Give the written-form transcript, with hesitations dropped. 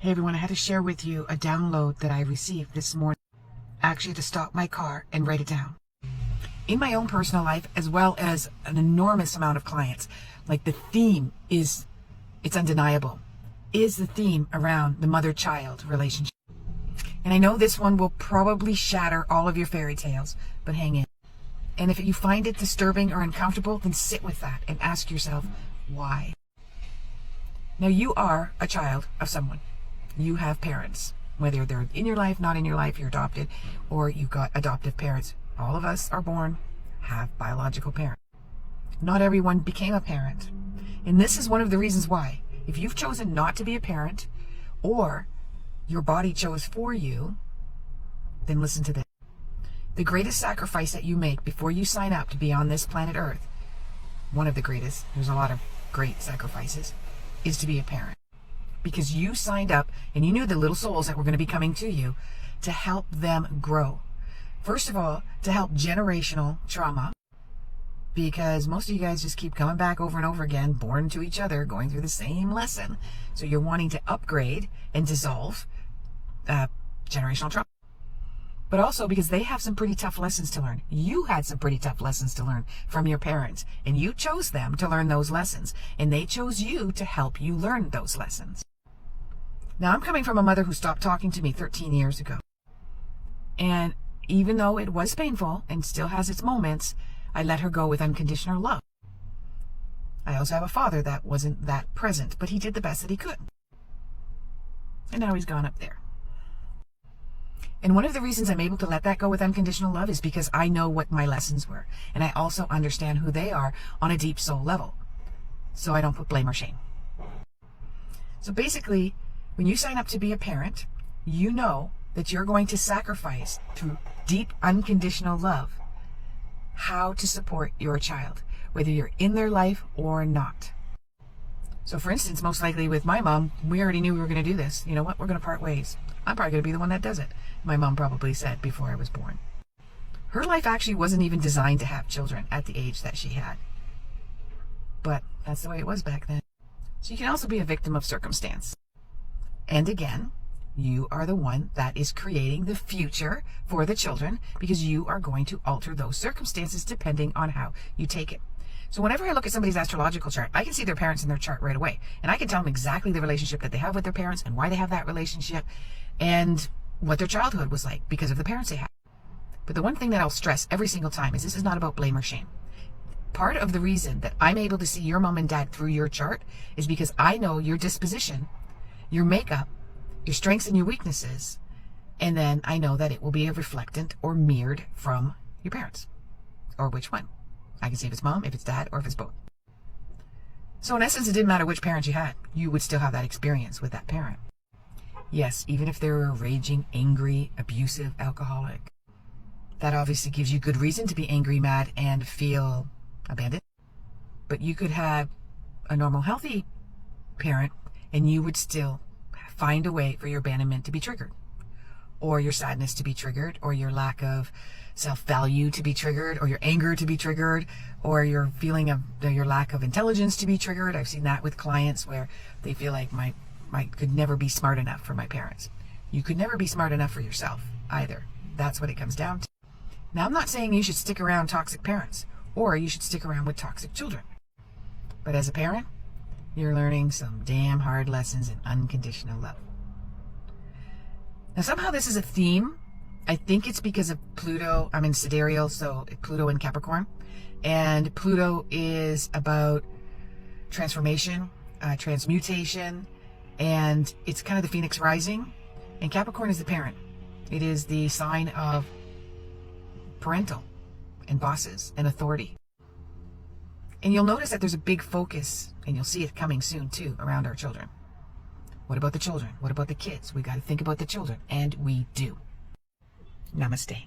Hey everyone, I had to share with you a download that I received this morning. Actually, to stop my car and write it down. In my own personal life, as well as an enormous amount of clients, like the theme is, it's undeniable, is the theme around the mother-child relationship. And I know this one will probably shatter all of your fairy tales, but hang in. And if you find it disturbing or uncomfortable, then sit with that and ask yourself, why? Now, you are a child of someone. You have parents, whether they're in your life, not in your life, you're adopted, or you've got adoptive parents. All of us are born, have biological parents. Not everyone became a parent. And this is one of the reasons why. If you've chosen not to be a parent, or your body chose for you, then listen to this. The greatest sacrifice that you make before you sign up to be on this planet Earth, one of the greatest, there's a lot of great sacrifices, is to be a parent. Because you signed up and you knew the little souls that were going to be coming to you to help them grow. First of all, to help generational trauma, because most of you guys just keep coming back over and over again, born to each other, going through the same lesson. So you're wanting to upgrade and dissolve generational trauma. But also because they have some pretty tough lessons to learn. You had some pretty tough lessons to learn from your parents, and you chose them to learn those lessons, and they chose you to help you learn those lessons. Now, I'm coming from a mother who stopped talking to me 13 years ago. And even though it was painful and still has its moments, I let her go with unconditional love. I also have a father that wasn't that present, but he did the best that he could. And now he's gone up there. And one of the reasons I'm able to let that go with unconditional love is because I know what my lessons were. And I also understand who they are on a deep soul level. So I don't put blame or shame. So basically, when you sign up to be a parent, you know that you're going to sacrifice through deep unconditional love how to support your child, whether you're in their life or not. So for instance, most likely with my mom, we already knew we were going to do this. You know what? We're going to part ways. I'm probably going to be the one that does it. My mom probably said before I was born. Her life actually wasn't even designed to have children at the age that she had. But that's the way it was back then. So you can also be a victim of circumstance. And again, you are the one that is creating the future for the children because you are going to alter those circumstances depending on how you take it. So whenever I look at somebody's astrological chart, I can see their parents in their chart right away. And I can tell them exactly the relationship that they have with their parents and why they have that relationship and what their childhood was like because of the parents they had. But the one thing that I'll stress every single time is this is not about blame or shame. Part of the reason that I'm able to see your mom and dad through your chart is because I know your disposition, your makeup, your strengths and your weaknesses, and then I know that it will be a reflectant or mirrored from your parents. Or which one. I can see if it's mom, if it's dad, or if it's both. So in essence, it didn't matter which parent you had. You would still have that experience with that parent. Yes, even if they're a raging, angry, abusive alcoholic. That obviously gives you good reason to be angry, mad, and feel abandoned. But you could have a normal, healthy parent, and you would still find a way for your abandonment to be triggered, or your sadness to be triggered, or your lack of self-value to be triggered, or your anger to be triggered, or your feeling of your lack of intelligence to be triggered. I've seen that with clients where they feel like I could never be smart enough for my parents. You could never be smart enough for yourself either. That's what it comes down to. Now, I'm not saying you should stick around toxic parents, or you should stick around with toxic children. But as a parent, you're learning some damn hard lessons in unconditional love. Now, somehow this is a theme. I think it's because of Pluto. I'm in sidereal, so Pluto in Capricorn. And Pluto is about transformation, transmutation, and it's kind of the Phoenix rising. And Capricorn is the parent. It is the sign of parental and bosses and authority. And you'll notice that there's a big focus, and you'll see it coming soon too, around our children. What about the children? What about the kids? We got to think about the children, and we do. Namaste.